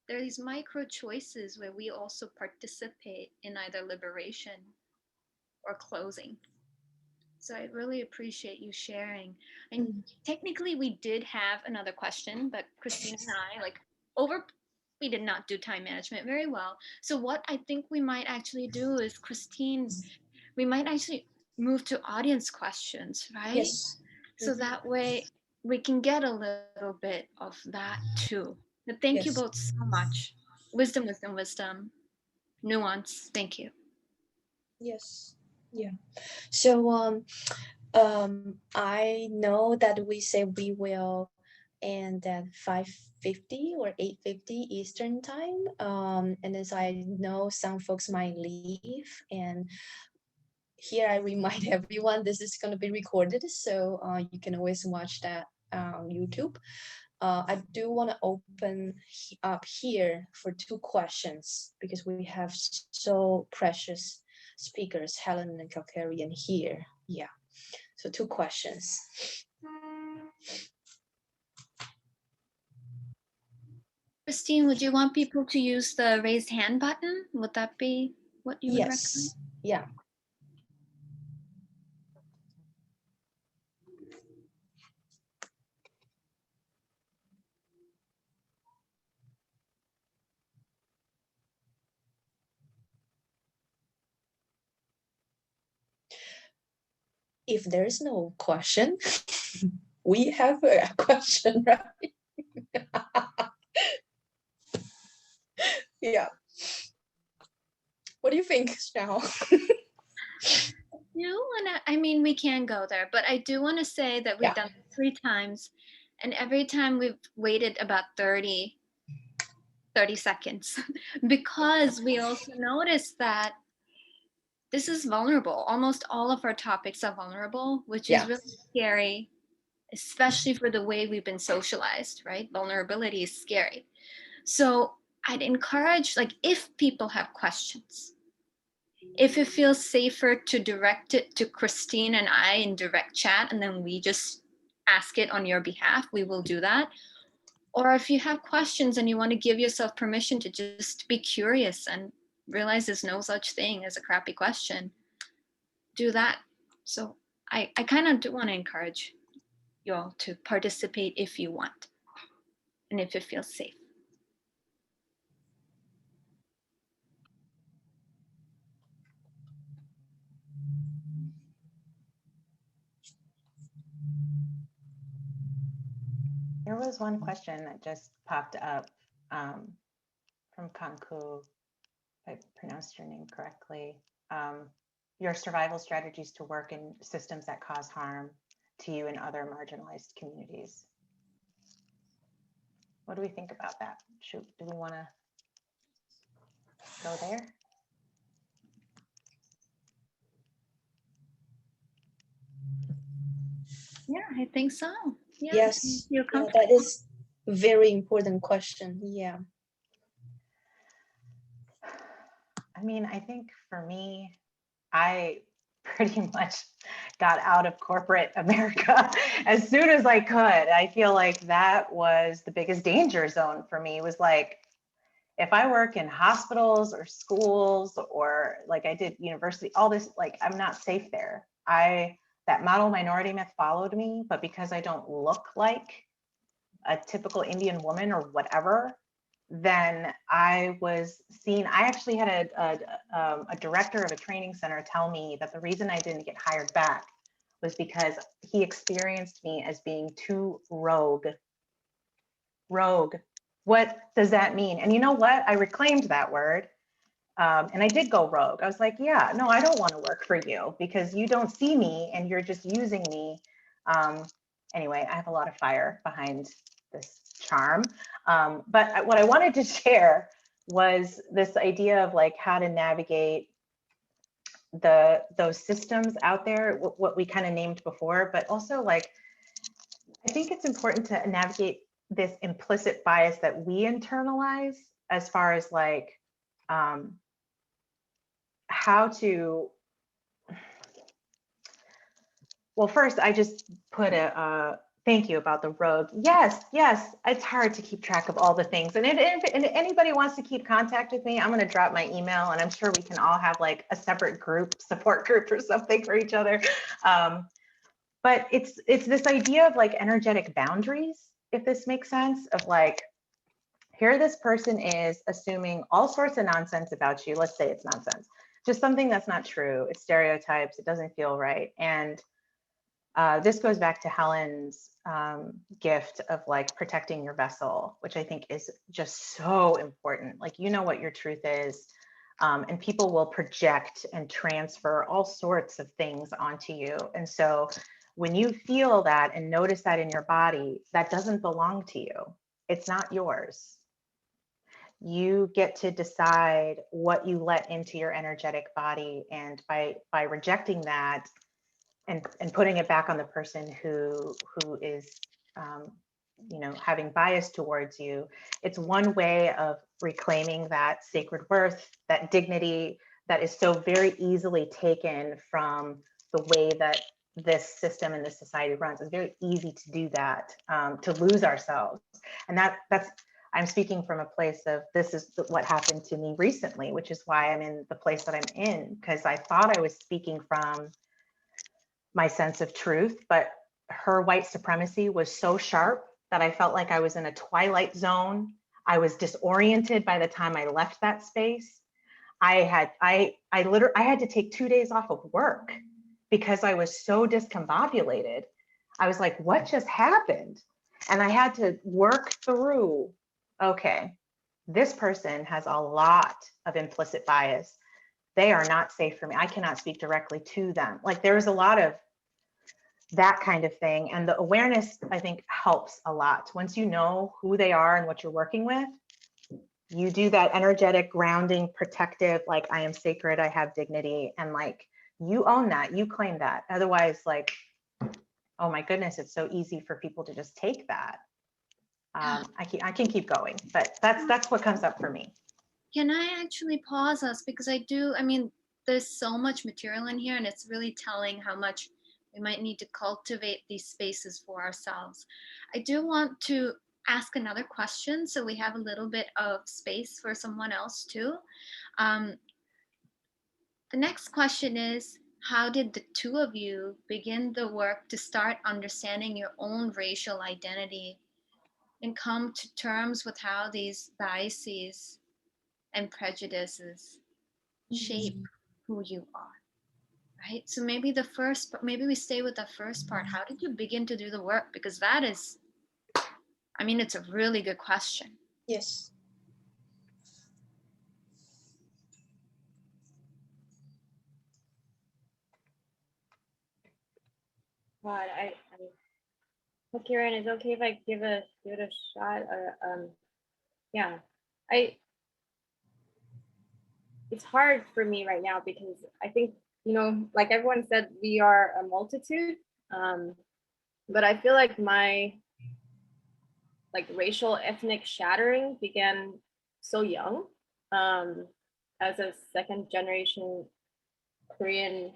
there are these micro choices where we also participate in either liberation or closing. So I really appreciate you sharing. And technically we did have another question, but Christine and I, we did not do time management very well. So what I think we might actually do is, Christine, we might actually move to audience questions, right? Yes. So that way we can get a little bit of that too. But thank you both so much. Wisdom, wisdom, wisdom. Nuance. Thank you. Yes. Yeah. So I know that we say we will end at 5:50 or 8:50 Eastern time. And as I know some folks might leave, and here I remind everyone this is going to be recorded, so you can always watch that on YouTube. I do want to open up here for 2 questions, because we have so precious speakers, Helen and Kalkarian here. Yeah, so 2 questions. Christine, would you want people to use the raised hand button? Would that be what you would recommend? Yeah. If there's no question, we have a question, right? Yeah. What do you think, Nahal? mean, we can go there, but I do want to say that we've done it 3 times, and every time we've waited about 30 seconds because we also noticed that this is vulnerable. Almost all of our topics are vulnerable, which is really scary, especially for the way we've been socialized, right? Vulnerability is scary. So I'd encourage, like, if people have questions, if it feels safer to direct it to Christine and I in direct chat, and then we just ask it on your behalf, we will do that. Or if you have questions and you want to give yourself permission to just be curious and realize there's no such thing as a crappy question, do that. So I kind of do want to encourage you all to participate if you want and if it feels safe. There was one question that just popped up from Kanku, if I pronounced your name correctly. Your survival strategies to work in systems that cause harm to you and other marginalized communities. What do we think about that? Do we want to go there? Yeah, I think so. Yeah, Yes, feel yeah, comfortable. that is a very important question. Yeah. I mean, I think for me, I pretty much got out of corporate America as soon as I could. I feel like that was the biggest danger zone for me, was like, if I work in hospitals or schools, or like I did university, all this, like, I'm not safe there. That model minority myth followed me, but because I don't look like a typical Indian woman or whatever, then I was seen. I actually had a director of a training center tell me that the reason I didn't get hired back was because he experienced me as being too rogue. Rogue. What does that mean? And you know what? I reclaimed that word. And I did go rogue. I was like, yeah, no, I don't want to work for you because you don't see me and you're just using me. Anyway, I have a lot of fire behind this charm. But what I wanted to share was this idea of like how to navigate those systems out there, what we kind of named before, but also like, I think it's important to navigate this implicit bias that we internalize as far as like, how to, well, first I just put a thank you about the rogue. Yes, it's hard to keep track of all the things. And if anybody wants to keep contact with me, I'm gonna drop my email and I'm sure we can all have like a separate group, support group or something for each other. But it's this idea of like energetic boundaries, if this makes sense, of like, here this person is assuming all sorts of nonsense about you. Let's say it's nonsense, just something that's not true. It's stereotypes, it doesn't feel right. And this goes back to Helen's gift of like protecting your vessel, which I think is just so important. Like, you know what your truth is, and people will project and transfer all sorts of things onto you. And so when you feel that and notice that in your body, that doesn't belong to you. It's not yours. You get to decide what you let into your energetic body. And by rejecting that, and putting it back on the person who is, you know, having bias towards you, it's one way of reclaiming that sacred worth, that dignity that is so very easily taken from the way that this system and this society runs. It's very easy to do that, to lose ourselves. And that's, I'm speaking from a place of, this is what happened to me recently, which is why I'm in the place that I'm in, because I thought I was speaking from my sense of truth, but her white supremacy was so sharp that I felt like I was in a twilight zone. I was disoriented by the time I left that space. I had to take 2 days off of work because I was so discombobulated. I was like, what just happened? And I had to work through, okay, this person has a lot of implicit bias. they are not safe for me. I cannot speak directly to them. Like there is a lot of that kind of thing. And the awareness, I think, helps a lot. Once you know who they are and what you're working with, you do that energetic grounding, protective, like I am sacred, I have dignity, and like you own that, you claim that. Otherwise, like, oh my goodness, it's so easy for people to just take that. I can keep going, but that's what comes up for me. Can I actually pause us? Because I mean, there's so much material in here, and it's really telling how much we might need to cultivate these spaces for ourselves. I do want to ask another question, so we have a little bit of space for someone else too. The next question is, how did the two of you begin the work to start understanding your own racial identity and come to terms with how these biases and prejudices shape who you are, right? So maybe maybe we stay with the first part. How did you begin to do the work? Because that is, I mean, it's a really good question. Yes. God, well, Kieran, is it okay if I give it a shot? Or yeah, it's hard for me right now because I think, you know, like everyone said, we are a multitude. But I feel like my racial ethnic shattering began so young. As a second generation Korean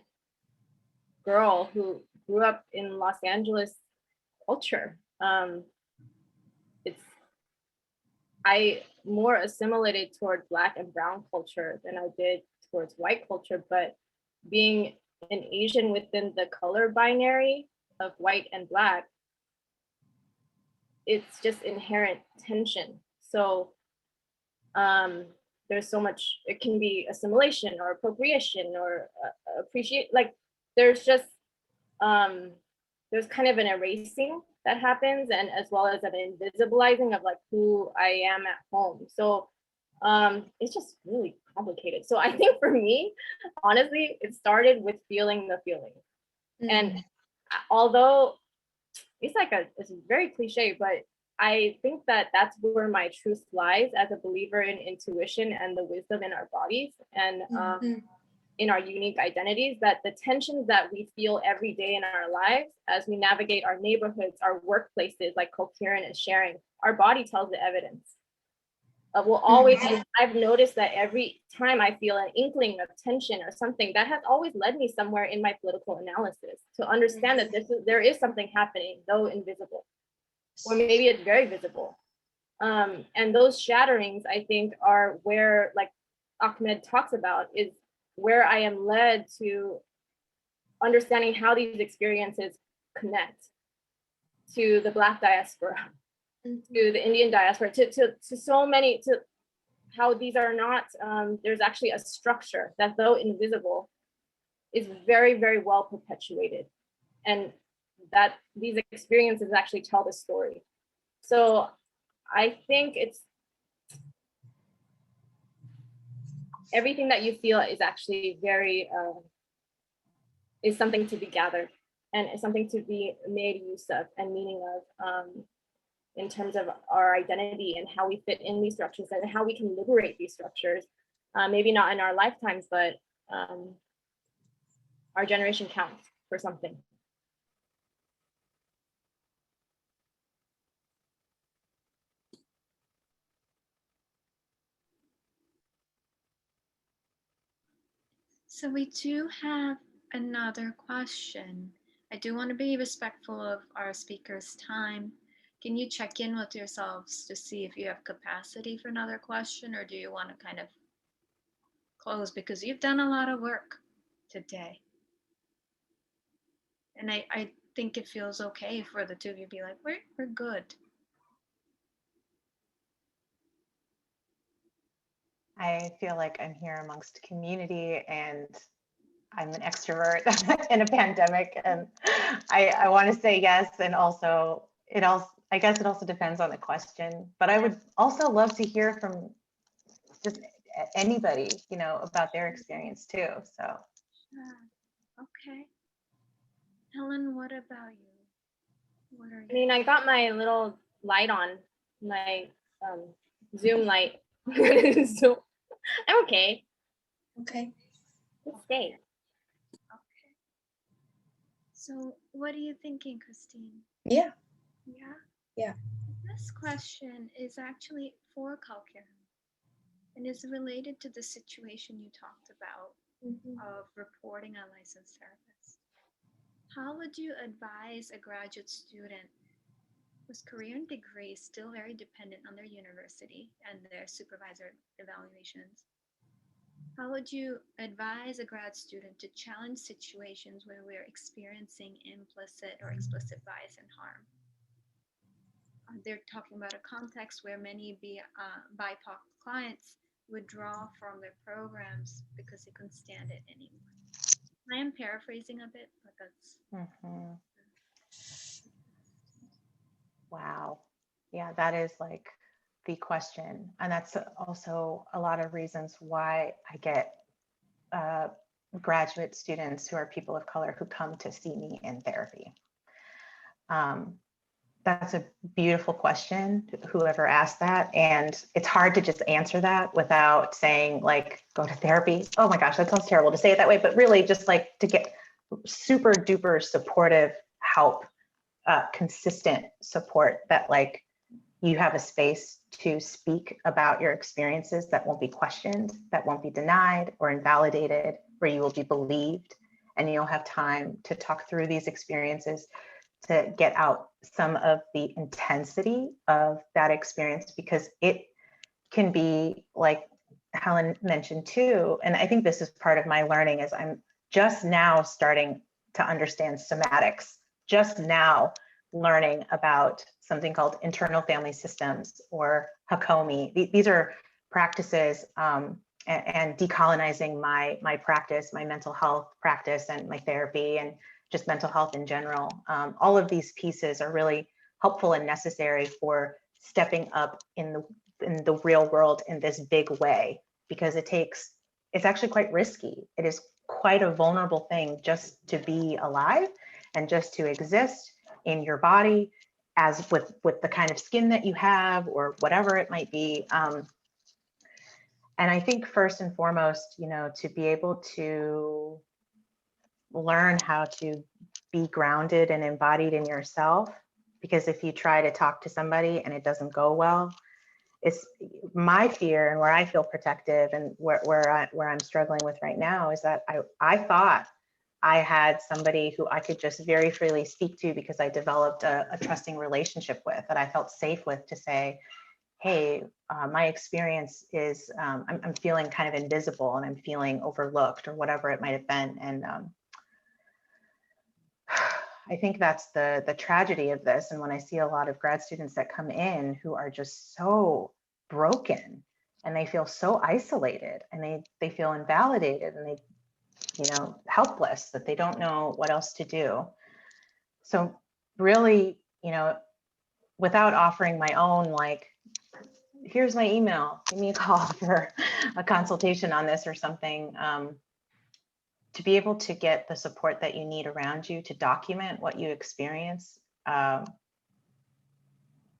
girl who grew up in Los Angeles culture. I more assimilated toward Black and brown culture than I did towards white culture, but being an Asian within the color binary of white and Black, it's just inherent tension. So there's so much, it can be assimilation or appropriation or appreciate, like there's just, there's kind of an erasing that happens, and as well as an invisibilizing of like who I am at home. So it's just really complicated. So I think for me, honestly, it started with feeling the feeling. And although it's very cliche, but I think that that's where my truth lies as a believer in intuition and the wisdom in our bodies and in our unique identities, that the tensions that we feel every day in our lives as we navigate our neighborhoods, our workplaces, like Kieran is sharing, our body tells the evidence. Will always, I've noticed that every time I feel an inkling of tension or something, that has always led me somewhere in my political analysis to understand that there is something happening, though invisible, or maybe it's very visible. And those shatterings, I think, are where, like Ahmed talks about, is where I am led to understanding how these experiences connect to the Black diaspora, to the Indian diaspora, to so many, to how these are not, there's actually a structure that, though invisible, is very, very well perpetuated. And that these experiences actually tell the story. So I think it's, everything that you feel is actually very, is something to be gathered and is something to be made use of and meaning of, in terms of our identity and how we fit in these structures and how we can liberate these structures. Maybe not in our lifetimes, but our generation counts for something. So we do have another question. I do want to be respectful of our speaker's time. Can you check in with yourselves to see if you have capacity for another question, or do you want to kind of close because you've done a lot of work today? And I think it feels okay for the two of you to be like, we're good. I feel like I'm here amongst community and I'm an extrovert in a pandemic, and I want to say yes. And also, I guess it also depends on the question, but I would also love to hear from just anybody, you know, about their experience too. So. Okay. Helen, what about you? What are you? I mean, I got my little light on, my Zoom light. So I'm okay. Okay. Let's stay. Okay. So what are you thinking, Christine? Yeah. Yeah? Yeah. This question is actually for Kalkiran and is related to the situation you talked about of reporting a licensed therapist. How would you advise a graduate student whose career and degree is still very dependent on their university and their supervisor evaluations? How would you advise a grad student to challenge situations where we're experiencing implicit or explicit bias and harm? They're talking about a context where many BIPOC clients withdraw from their programs because they couldn't stand it anymore. I am paraphrasing a bit, but that's. Wow. Yeah, that is like the question. And that's also a lot of reasons why I get graduate students who are people of color who come to see me in therapy. That's a beautiful question, whoever asked that. And it's hard to just answer that without saying like, go to therapy. Oh my gosh, that sounds terrible to say it that way, but really just like to get super duper supportive help, consistent support that like you have a space to speak about your experiences that won't be questioned, that won't be denied or invalidated, where you will be believed, and you'll have time to talk through these experiences to get out some of the intensity of that experience, because it can be, like Helen mentioned too, and I think this is part of my learning, is I'm just now starting to understand somatics, just now learning about something called internal family systems, or Hakomi. These are practices and decolonizing my practice, my mental health practice, and my therapy, and just mental health in general. All of these pieces are really helpful and necessary for stepping up in the real world in this big way, because it's actually quite risky. It is quite a vulnerable thing just to be alive and just to exist in your body, as with the kind of skin that you have or whatever it might be. And I think first and foremost, you know, to be able to learn how to be grounded and embodied in yourself, because if you try to talk to somebody and it doesn't go well, it's my fear, and where I feel protective, and where I'm struggling with right now, is that I thought I had somebody who I could just very freely speak to, because I developed a trusting relationship with, that I felt safe with, to say, hey, my experience is I'm feeling kind of invisible, and I'm feeling overlooked, or whatever it might have been. And I think that's the tragedy of this. And when I see a lot of grad students that come in who are just so broken, and they feel so isolated, and they feel invalidated, and they, you know, helpless, that they don't know what else to do. So really, you know, without offering my own, like, here's my email, give me a call for a consultation on this or something, to be able to get the support that you need around you to document what you experience. And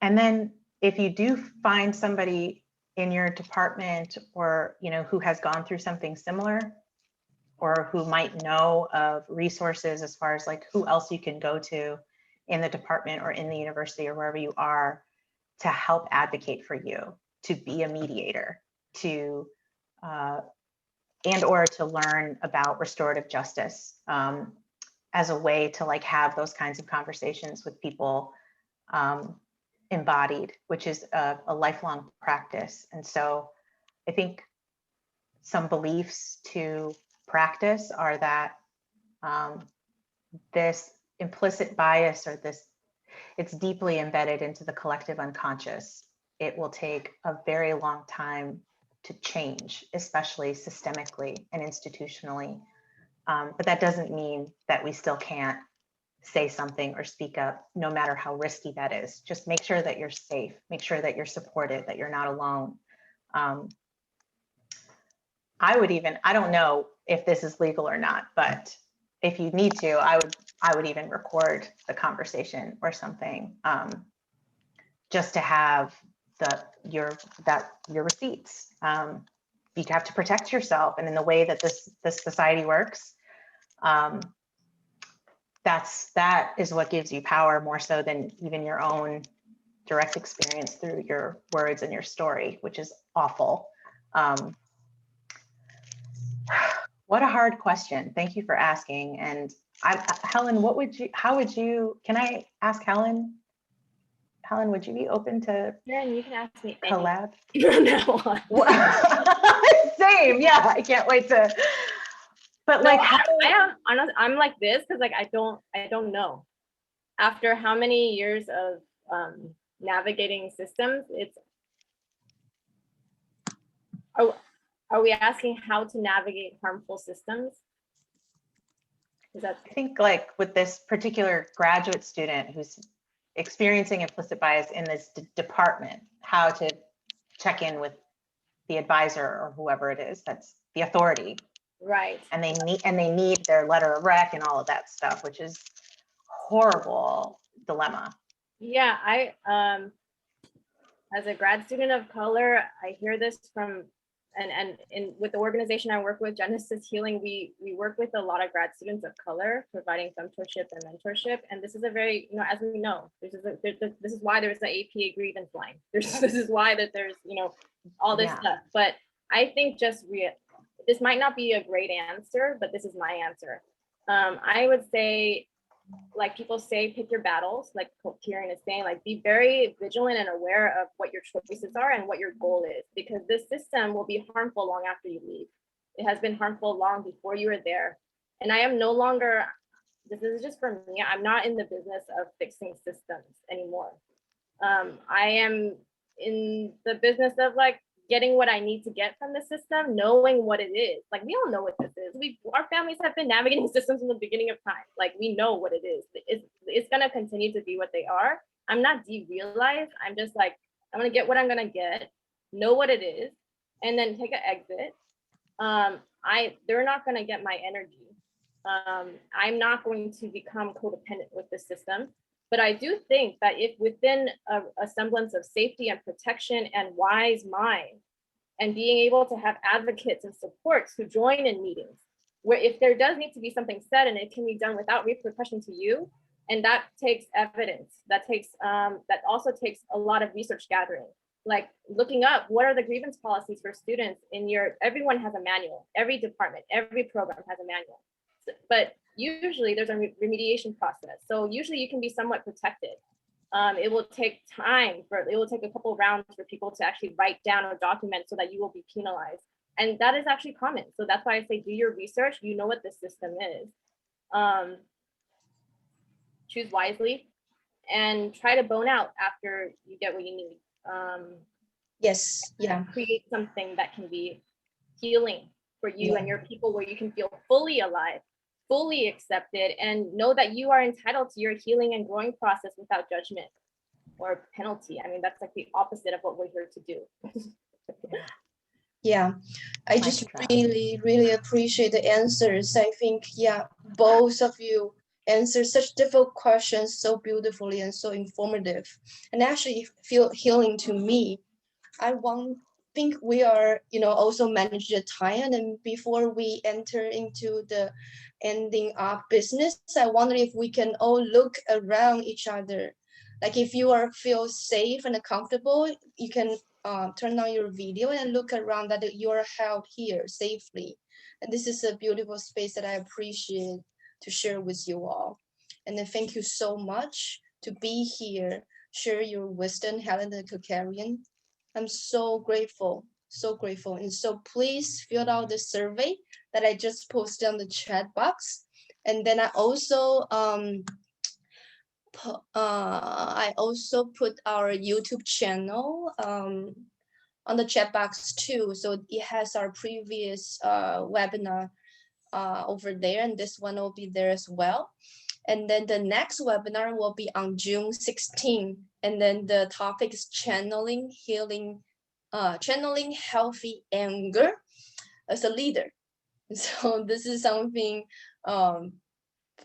then if you do find somebody in your department, or, you know, who has gone through something similar, or who might know of resources as far as like who else you can go to in the department or in the university or wherever you are, to help advocate for you, to be a mediator, to and or to learn about restorative justice as a way to like have those kinds of conversations with people, embodied, which is a lifelong practice. And so I think some beliefs to practice are that this implicit bias, or this, it's deeply embedded into the collective unconscious. It will take a very long time to change, especially systemically and institutionally. But that doesn't mean that we still can't say something or speak up, no matter how risky that is. Just make sure that you're safe, make sure that you're supported, that you're not alone. I don't know if this is legal or not, but if you need to, I would even record the conversation or something, just to have your receipts. You have to protect yourself, and in the way that this society works, that is what gives you power, more so than even your own direct experience through your words and your story, which is awful. What a hard question. Thank you for asking. And Helen, can I ask Helen? Helen, would you be open to You can ask me collab? Same, yeah, I can't wait to. But no, I'm like this because like I don't know. After how many years of navigating systems, are we asking how to navigate harmful systems? I think like with this particular graduate student who's experiencing implicit bias in this department, how to check in with the advisor or whoever it is that's the authority. Right. And they need their letter of rec and all of that stuff, which is horrible dilemma. Yeah, I as a grad student of color, I hear this from and with the organization I work with, Genesis Healing, we work with a lot of grad students of color, providing mentorship and mentorship. And this is a very, as we know, this is why there's the APA grievance line. This is why that there's, all this stuff. But I think this might not be a great answer, but this is my answer. I would say, like people say, pick your battles, like Kieran is saying, like be very vigilant and aware of what your choices are and what your goal is, because this system will be harmful long after you leave. It has been harmful long before you were there. And I am no longer, this is just for me, I'm not in the business of fixing systems anymore. I am in the business of like getting what I need to get from the system, knowing what it is. Like we all know what this is. Our families have been navigating systems from the beginning of time. Like we know what it is. It's gonna continue to be what they are. I'm not derealized. I'm just like, I'm gonna get what I'm gonna get, know what it is, and then take an exit. They're not gonna get my energy. I'm not going to become codependent with the system. But I do think that if within a semblance of safety and protection and wise mind, and being able to have advocates and supports who join in meetings, where if there does need to be something said and it can be done without repercussion to you, and that takes evidence, that also takes a lot of research gathering, like looking up what are the grievance policies for students everyone has a manual, every department, every program has a manual. But usually there's a remediation process. So usually you can be somewhat protected. It will take time it will take a couple of rounds for people to actually write down or document so that you will be penalized. And that is actually common. So that's why I say do your research, you know what the system is. Choose wisely and try to bone out after you get what you need. Yes, yeah. Create something that can be healing for you and your people, where you can feel fully alive, fully accepted, and know that you are entitled to your healing and growing process without judgment or penalty. I mean, that's like the opposite of what we're here to do. Yeah, I just really, really appreciate the answers. I think, both of you answered such difficult questions so beautifully and so informative, and actually feel healing to me. I think we are, also manage the time, and before we enter into the ending up business, I wonder if we can all look around each other. Like if you feel safe and comfortable, you can turn on your video and look around that you are held here safely. And this is a beautiful space that I appreciate to share with you all. And then thank you so much to be here, share your wisdom, Helen and Kokarian. I'm so grateful. And so please fill out the survey that I just posted on the chat box. And then I also put our YouTube channel on the chat box too. So it has our previous webinar over there, and this one will be there as well. And then the next webinar will be on June 16. And then the topic is channeling healthy anger. as a leader. So this is something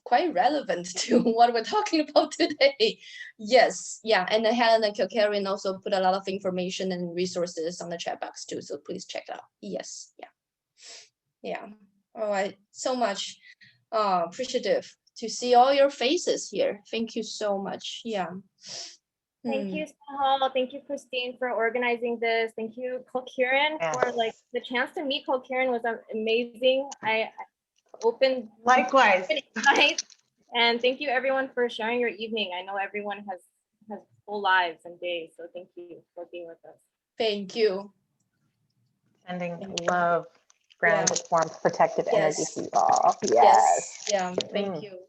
quite relevant to what we're talking about today. Yes, yeah, and Helen and Kilkarian also put a lot of information and resources on the chat box too, so please check it out. Yes, yeah. All right, so much appreciative to see all your faces here. Thank you so much. Yeah. Thank you, Nahal. Thank you, Christine, for organizing this. Thank you, Kilkarian, for like the chance to meet Kilkarian was amazing. I opened Likewise. Night. And thank you everyone for sharing your evening. I know everyone has full lives and days, so thank you for being with us. Thank you. Sending love, grounded, warmth, protective energy Yes. to you all. Yes. Yeah. Thank you.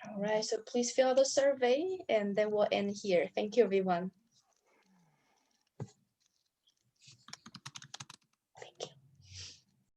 All right. So please fill out the survey, and then we'll end here. Thank you, everyone.